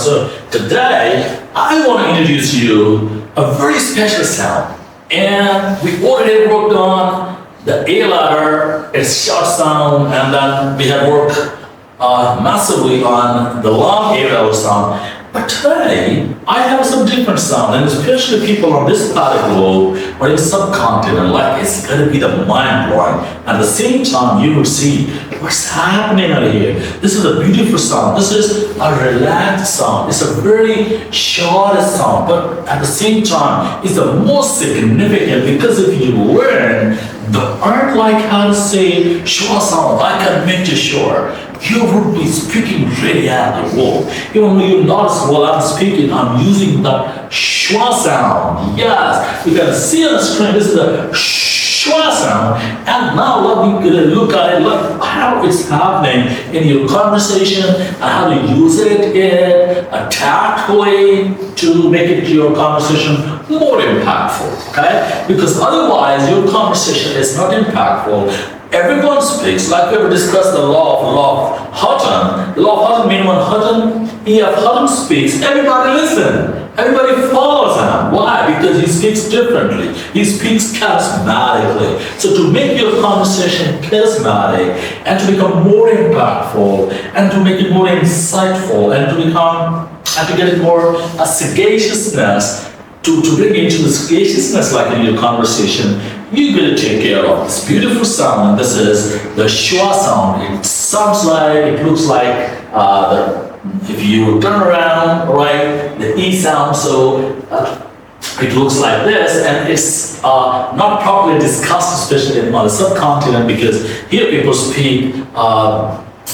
So today, I want to introduce you a very special sound. And we already worked on the A ladder, its short sound, and then we have worked massively on the long A ladder sound. But today, I have some different sound, and especially people on this part of the globe or in subcontinent, like it's going to be the mind blowing. At the same time, you will see what's happening out here. This is a beautiful sound. This is a relaxed sound. It's a very short sound, but at the same time, it's the most significant because if you learn the art, like how to say Schwa sound, I can make you sure you will be speaking really out of the world. Even when you notice while I'm speaking, I'm using the Schwa sound. Yes, you can see on the screen, this is the Schwa sound. And now let me look at it, look how it's happening in your conversation and how to use it in a tactfully to make it your conversation more impactful, okay? Because otherwise your conversation is not impactful. Everyone speaks, like we have discussed the law of Hutton. The law of Hutton means when Hutton speaks, everybody listens. Everybody follows him. Why? Because he speaks differently. He speaks charismatically. So to make your conversation charismatic and to become more impactful and to make it more insightful and to get it more sagaciousness, to bring into the spaciousness like in your conversation, you're going to take care of this beautiful sound, and this is the Schwa sound. It sounds like, it looks like if you turn around, right, the E sound, so it looks like this, and it's not properly discussed, especially on the subcontinent, because here people speak,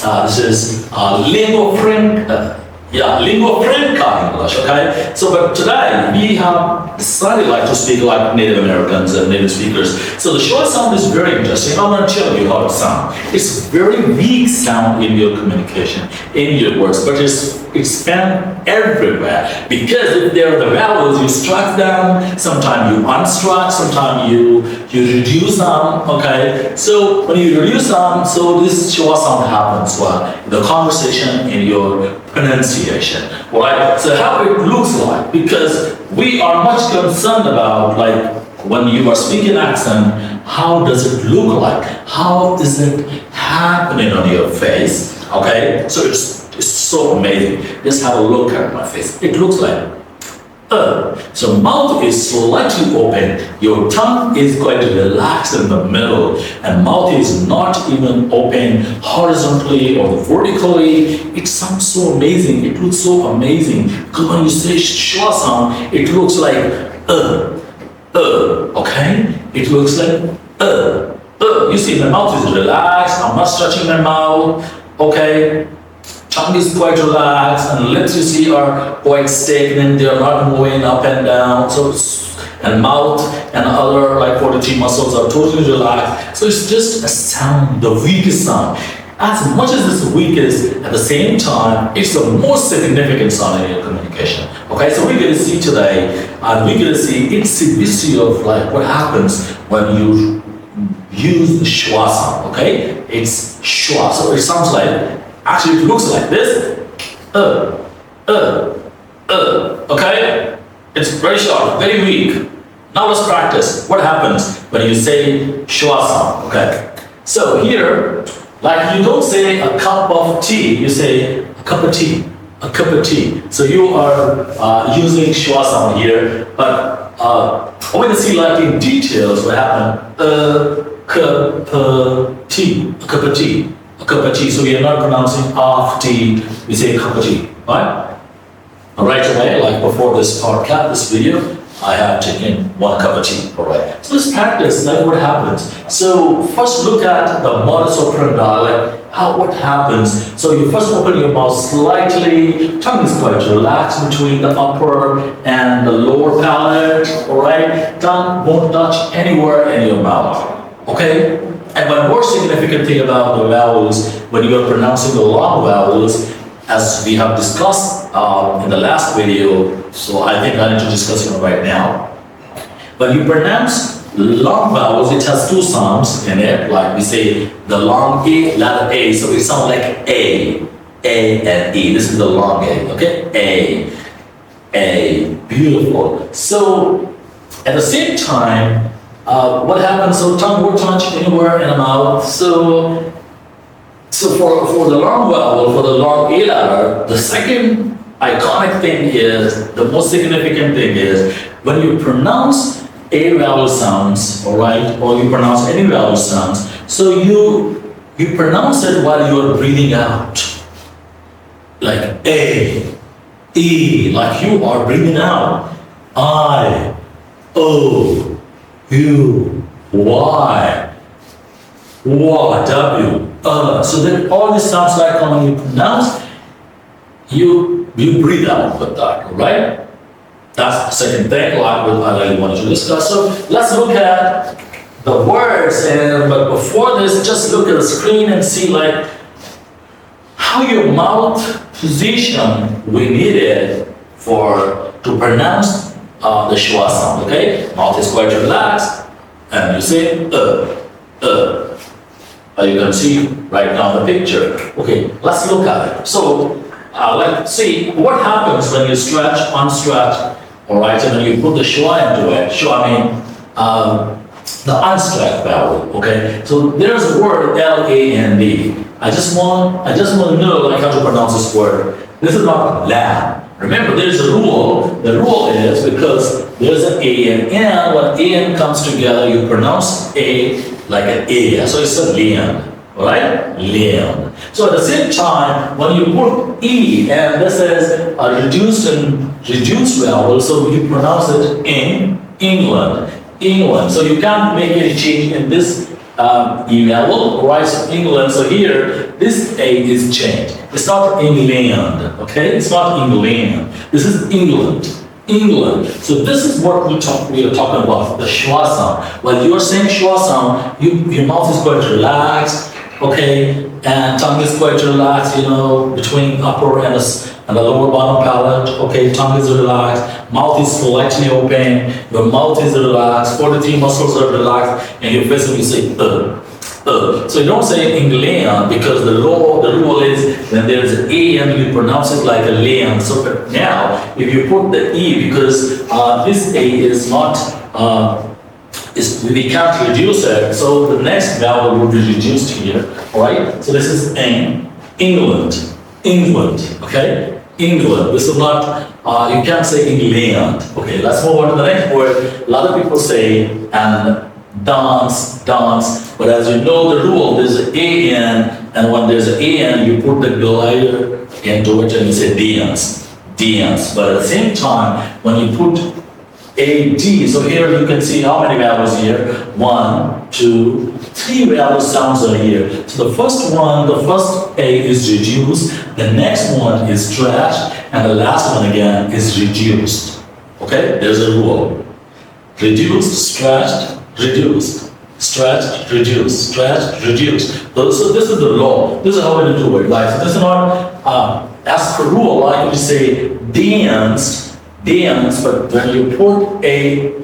this is lingua franca English, okay? So, but today, we have decided like to speak like Native Americans and native speakers. So the Schwa sound is very interesting. I'm going to tell you how it sounds. It's very weak sound in your communication, in your words, but it's found everywhere. Because if there are the vowels, you strike them, sometimes you unstrike, sometimes you reduce them, okay? So when you reduce them, so this Schwa sound happens in the conversation, in your pronunciation, right? So how it looks like, because we are much concerned about like when you are speaking accent, how does it look like? How is it happening on your face? Okay, so it's so amazing. Just have a look at my face. It looks like so mouth is slightly open, your tongue is going to relax in the middle, and mouth is not even open horizontally or vertically. It sounds so amazing, it looks so amazing, because when you say Schwa sound, it looks like okay? It looks like you see my mouth is relaxed, I'm not stretching my mouth, okay? Tongue is quite relaxed, and lips you see are quite stagnant, they are not moving up and down, and mouth and other like 43 muscles are totally relaxed. So it's just a sound, the weakest sound. As much as it's the weakest, at the same time, it's the most significant sound in your communication. Okay, so we're going to see today, and we're going to see its of like what happens when you use the Schwa sound, okay? It's Schwa, so it sounds like, actually, it looks like this. Okay? It's very short, very weak. Now let's practice. What happens when you say Schwa sound? Okay? So here, like you don't say a cup of tea, you say a cup of tea, a cup of tea. So you are using Schwa sound here, but I want to see like in details what happened. Cup of tea, a cup of tea. A cup of tea, so we are not pronouncing of tea, we say cup of tea, right? Right away, like before this podcast, this video, I have taken 1 cup of tea, all right? So let's practice, like what happens. So first look at the modus operandi, like what happens. So you first open your mouth slightly, tongue is quite relaxed between the upper and the lower palate, all right? Tongue won't touch anywhere in your mouth, okay? And one more significant thing about the vowels, when you are pronouncing the long vowels, as we have discussed in the last video, so I think I need to discuss it right now. When you pronounce long vowels, it has 2 sounds in it, like we say the long A, letter A, so it sounds like A. A and E. This is the long A, okay? A, beautiful. So at the same time, what happens? So tongue will touch anywhere in the mouth. So for the long vowel, for the long A letter, the second iconic thing is, the most significant thing is, when you pronounce A vowel sounds, all right, or you pronounce any vowel sounds, so you pronounce it while you are breathing out. Like A, E, like you are breathing out. I, O, U, Y, W. So then all these sounds like when you pronounce, you breathe out with that, right? That's the second thing I really wanted to discuss. So let's look at the words, but before this, just look at the screen and see like how your mouth position we needed to pronounce the schwa sound. Okay, mouth is quite relaxed, and you say you can see right now the picture. Okay, let's look at it. So let's see what happens when you stretch, unstretch, all right, and then you put the schwa into it. Schwa mean the unstretched vowel. Okay, so there's a word L-A-N-D. I just want to know like how to pronounce this word. This is not lamb. Remember, there's a rule. The rule is because there's an A and N. When A and N comes together, you pronounce A like an A. So it's a lian. All right? Lian. So at the same time, when you put E, and this is a reduced vowel, so you pronounce it in England. England. So you can't make any change in this E vowel, right? So England. So here, this A is changed. It's not England, okay? It's not England. This is England. England. So this is what we are talking about, the schwa sound. When you're saying schwa sound, your mouth is quite relaxed, okay? And tongue is quite relaxed, between upper and the lower bottom palate, okay? Tongue is relaxed, mouth is slightly open, your mouth is relaxed, 43 muscles are relaxed, and your face, you say, So you don't say England because the rule is when there's an A and you pronounce it like a land. So now, if you put the E, because this A is not, we can't reduce it, so the next vowel will be reduced here, all right? So this is England, okay? England. This is not, you can't say England. Okay, let's move on to the next word. A lot of people say, and dance, but as you know the rule, there's an A-N, and when there's an A-N, you put the glider into it and you say dance. But at the same time, when you put A-D, so here you can see how many vowels here, 1, 2, 3 vowel sounds are here. So the first A is reduced, the next one is stretched, and the last one again is reduced. Okay, there's a rule. Reduced, stretched, reduced, stretched, reduced, stretched, reduced. So this is the law. This is how we do it. Like, so this is not, as per rule, like we say dance, but when you put A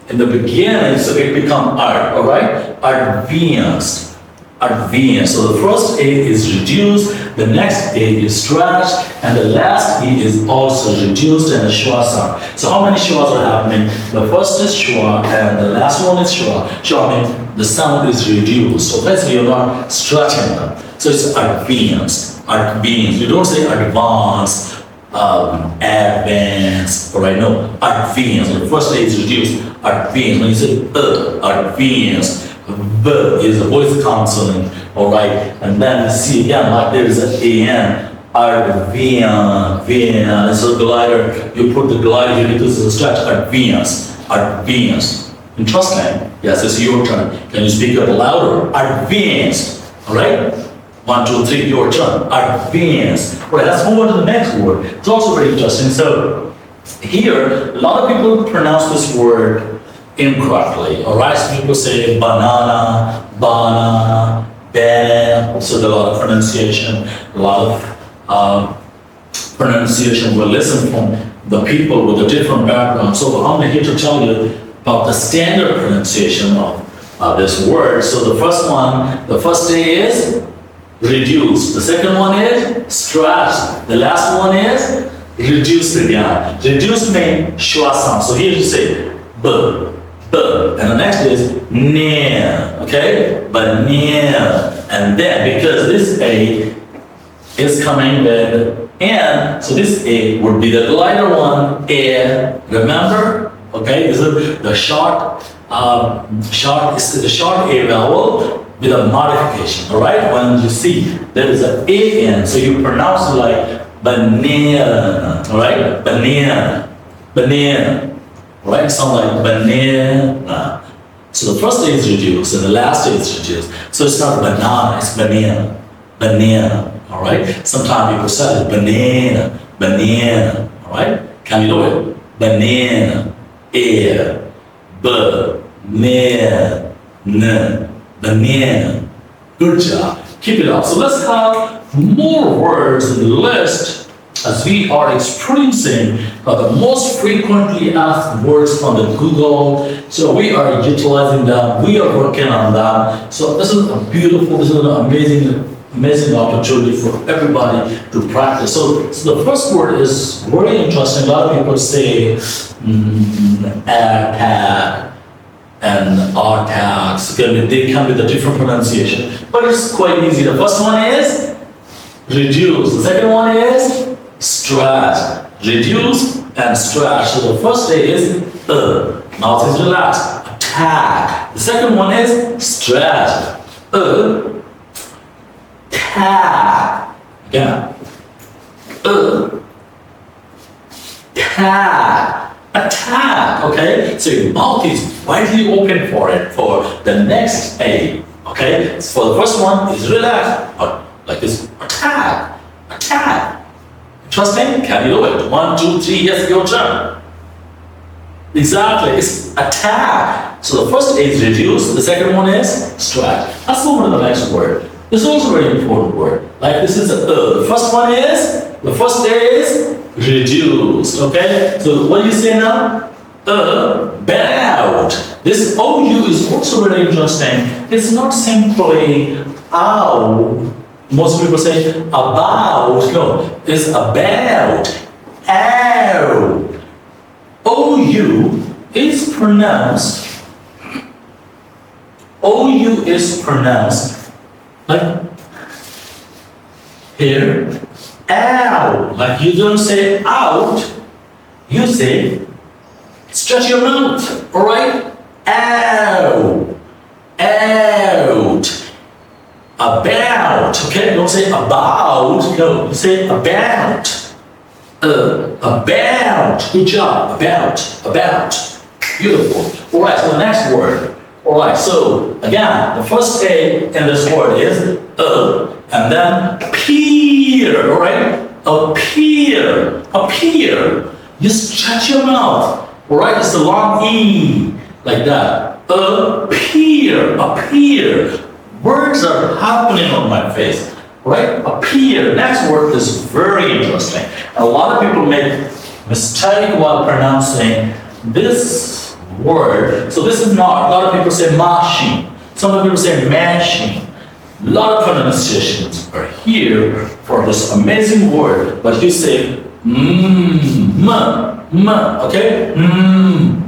in the beginning, so it becomes art, all right? Advanced. So the first A is reduced, the next A is stretched, and the last E is also reduced and a schwa sound. So how many schwas are happening? The first is schwa and the last one is schwa. Schwa means the sound is reduced. So basically you're not stretching them. So it's advanced. You don't say advanced, advanced, all right? No, advanced. So the first A is reduced, advanced. When you say advanced, B is the voice consonant, all right? And then C again, like there is an A-N, advanced. So glider, you put the glider here because it's a stretch, advanced. Interesting. Yes, it's your turn. Can you speak up louder? Advanced, all right? 1, 2, 3, your turn. Advanced. All right, let's move on to the next word. It's also very interesting. So here, a lot of people pronounce this word incorrectly, all right? So people say banana, banana. So there's a lot of pronunciation, will listen from the people with a different background. So I'm here to tell you about the standard pronunciation of this word. So the first A is reduce. The second one is stretch. The last one is reduce again. Reduce means Schwa sound. So here you say b, b, and the next is near. Okay, but near, and then because this A is coming with N, so this A would be the glider one. A, remember? Okay, this is the short is the short A vowel with a modification. All right, when you see there is an A in, so you pronounce it like banana. All right, banana, banana. All right, sound like banana. So the first A is reduced and the last A is reduced. So it's not banana, it's banana, banana. All right. Sometimes people say banana, banana. All right. Can you do it? Banana, air, banana, banana. Good job. Keep it up. So let's have more words in the list as we are experiencing the most frequently asked words from the Google. So we are utilizing them. We are working on them. So this is a beautiful, this is an amazing opportunity for everybody to practice. So the first word is very interesting. A lot of people say attack and attacks. They come with a different pronunciation, but it's quite easy. The first one is reduce. The second one is stretch. Reduce and stretch. So the first A is mouth is relaxed. Attack. The second one is stretch. Attack. Again. Attack. Attack. Okay. So your mouth is widely open for it for the next A. Okay. So for the first one is relax. Like this. Attack. Attack. Interesting? Can you do it? 1, 2, 3. Yes, your turn. Exactly. It's attack. So the first A is reduce. The second one is stretch. Let's move on to the next word. This is also a very important word. Like this is the first one is, the first A is reduced. Okay? So what do you say now? About. This OU is also very interesting. It's not simply ow. Most people say about. No, it's about. Ow. OU is pronounced. OU is pronounced like here. Ow. Like you don't say out. You say stretch your mouth. All right. Ow. Out. About. Okay. Don't say about. No. You say about. About. Good job. About. About. Beautiful. All right. So the next word. All right. So again, the first A in this word is and then appear. All right. Appear. Appear. You stretch your mouth. All right. It's a long E like that. Appear. Appear. Words are happening on my face. Right? Appear. Next word is very interesting. A lot of people make mistake while pronouncing this word. So this is not, a lot of people say machine. Some people say machine. A lot of pronunciations are here for this amazing word, but you say okay?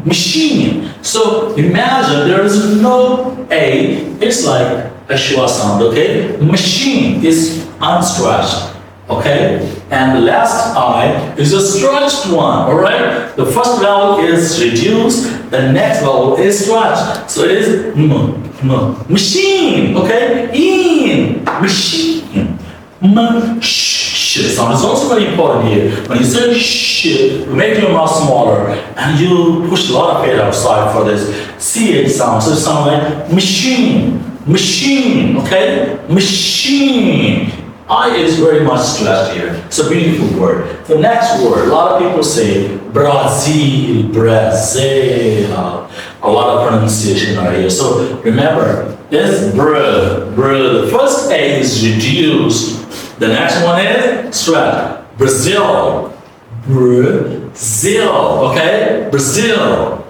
Machine. So imagine there is no A, it's like a Schwa sound, okay? Machine is unstretched, okay? And the last I is a stretched one, all right? The first vowel is reduced, the next vowel is stretched. So it is machine, okay? In, machine. Sh sound is also very important here. When you say sh, you make your mouth smaller and you push a lot of air outside for this CH sound. So it sounds like machine. Machine, okay? Machine. I is very much stressed here. It's a beautiful word. The next word, a lot of people say Brazil, Brazil. A lot of pronunciation are here. So remember, it's br. The first A is reduced. The next one is stretch. Brazil. Brazil, okay? Brazil.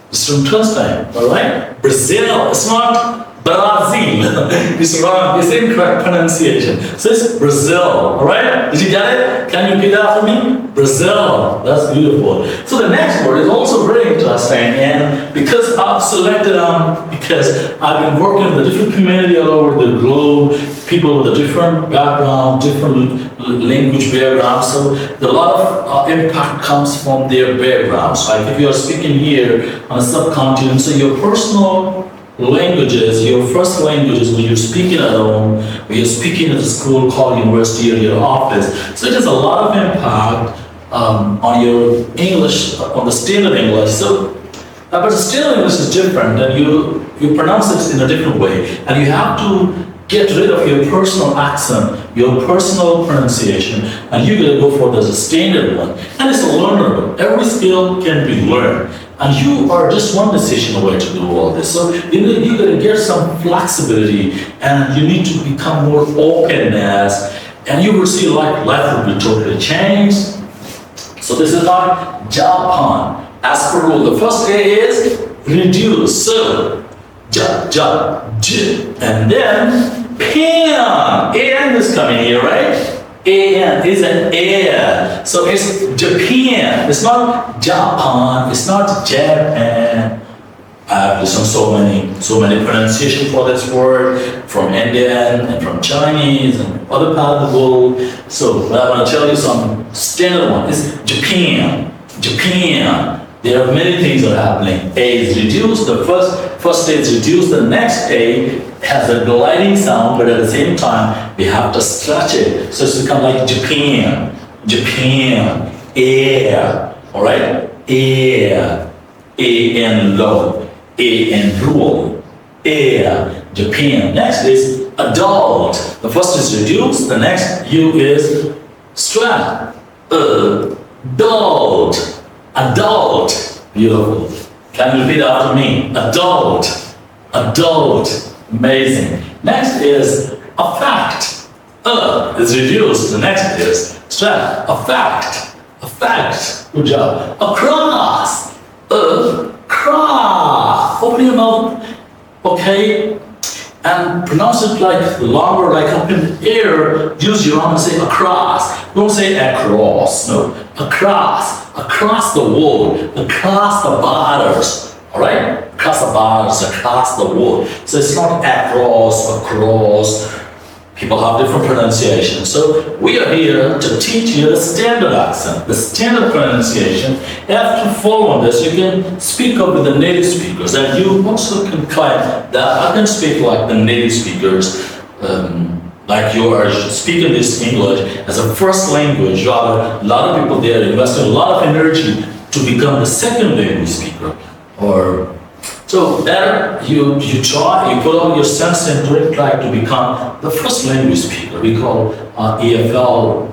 It's interesting, all right? Brazil. It's not Brazil. It's wrong. It's incorrect pronunciation. So it's Brazil. All right? Did you get it? Can you repeat that for me? Brazil. That's beautiful. So the next word is also very interesting, and because I've selected because I've been working with a different community all over the globe, people with a different background, different language background. So a lot of impact comes from their backgrounds. Like if you are speaking here on a subcontinent, so your personal languages, your first languages when you're speaking at home, when you're speaking at a school, college, university, or your office. So it has a lot of impact on your English, on the standard English. So, but the standard English is different, and you pronounce it in a different way, and you have to get rid of your personal accent, your personal pronunciation, and you gotta go for the standard one. And it's learnable. Every skill can be learned. And you are just one decision away to do all this. So you gotta get some flexibility, and you need to become more openness, and you will see life will be totally changed. So this is like Japan. As per rule, the first A is reduce. So and then pan. An is coming here, right? An is an air. So it's Japan. It's not Japan. It's not Japan. I've listened so many pronunciation for this word from Indian and from Chinese and other part of the world. So I want to tell you some standard one. It's Japan. Japan. There are many things that are happening. A is reduced. The first A is reduced. The next A has a gliding sound, but at the same time, we have to stretch it. So it's become like Japan. Japan. Air. All right? Air. A-N low. A-N rule. Air. Japan. Next is adult. The first is reduced. The next U is stretch. Adult. Adult. Beautiful. Can you repeat after me? Adult. Adult. Amazing. Next is affect. Is reduced. The next is stress. Affect. Affect. Good job. Across. Cross. Open your mouth. Okay. And pronounce it like longer, like up in the air. Use your arm and say across. Don't say across. No. Across. Across the world. Across the borders. Alright? Across the borders. Across the world. So it's not across. People have different pronunciations. So we are here to teach you the standard accent, the standard pronunciation. You have to follow on this. You can speak up with the native speakers, and you also can claim that I can speak like the native speakers, like you are speaking this English as a first language. Rather, a lot of people there investing a lot of energy to become the second language speaker, or so better you try, you put all your sense into it, try to become the first language speaker. We call EFL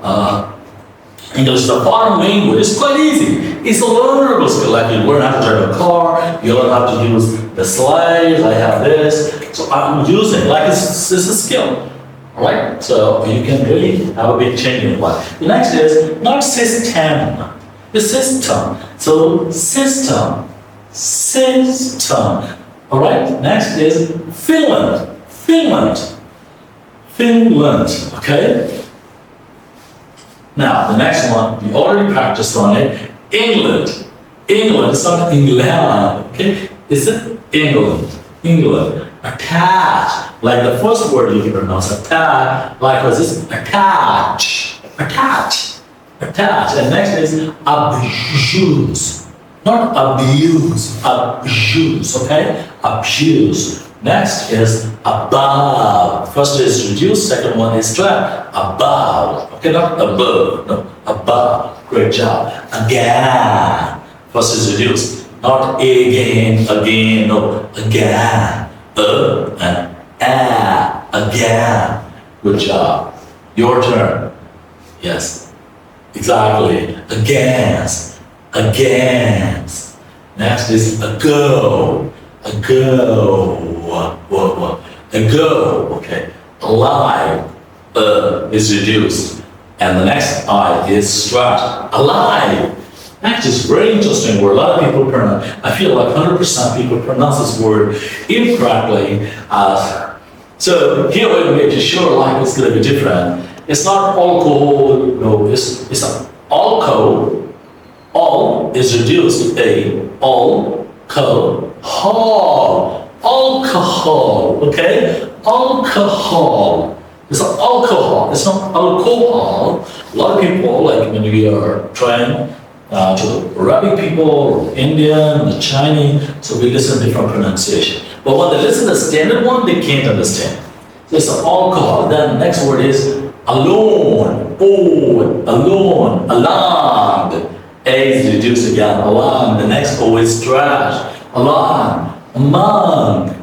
English the foreign language. It's quite easy. It's a learnable skill. Like you learn how to drive a car, you learn how to use the slides. I have this, so I'm using like it's a skill. All right, so you can really have a big change in life. The next is not system, the system. So system. All right. Next is Finland. Okay. Now the next one we already practiced on it. England. It's not England. Okay. It's England. Attach. Like the first word you can pronounce attach. Like was this attach. And next is abuse. Not abuse, okay? Abuse. Next is above. First is reduced, second one is strap. Above, okay? Not above, no, above. Great job. Again. First is reduced. Not again, no, again. And again. Good job. Your turn. Yes, exactly. Against. Next is ago. Okay. Alive is reduced, and the next I is stretched. Alive. Actually, it's very interesting word. A lot of people pronounce, I feel like 100% people pronounce this word incorrectly. So here we're going to make sure like it's going to be different. It's not alcohol, no, it's not alcohol. All is reduced to a alcohol. Alcohol, okay? Alcohol. It's not alcohol. It's not alcohol. A lot of people, like when we are trying to Arabic people, Indian, the Chinese, so we listen to different pronunciation. But when they listen to the standard one, they can't understand. So it's alcohol. Then the next word is alone. Oh, alone, along. A is reduced again, along. The next O is trash. Along, among.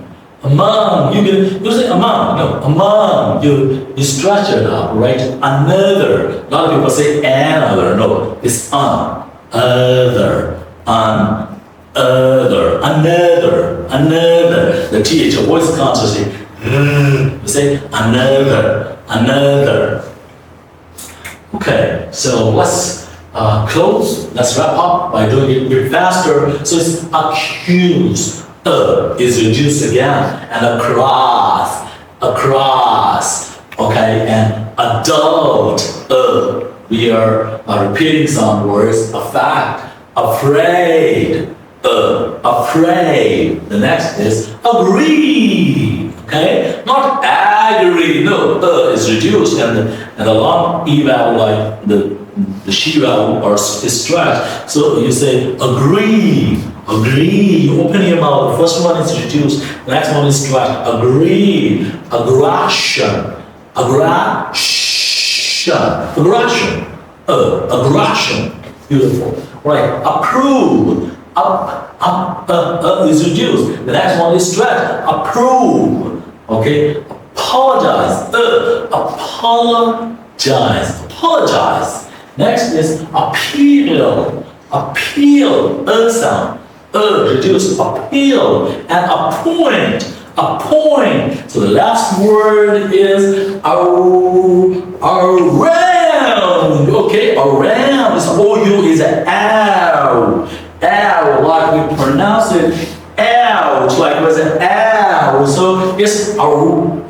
Among, you say among, no, among, you stretch it up, right? Another, a lot of people say another, no, it's other, other, another. The TH, voice consciously, you say another. Okay, so let's close, let's wrap up by doing it a bit faster. So it's accused. Is reduced again, and across, okay, and adult, we are repeating some words, a fact, afraid, afraid. The next is agree, okay, not agree, no, is reduced, and the long E vowel, like the she vowel is stretched, so you say agree. Agree, you open your mouth, the first one is reduced, the next one is stretched. Agree, aggression, aggression, beautiful, right, approve, is reduced, the next one is stretched, approve, okay, apologize, apologize, next is appeal, sound, reduce, appeal, and appoint. So the last word is around. Okay, around. This OU is an ow. Ow, like we pronounce it, ouch, like it was an ow. So it's ow.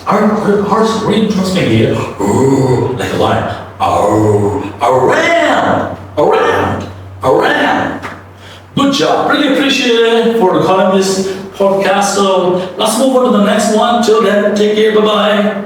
Our heart's really transmitting here. Like a line. Around. Good job. Really appreciate it for calling this podcast. So let's move on to the next one. Till then, take care. Bye-bye.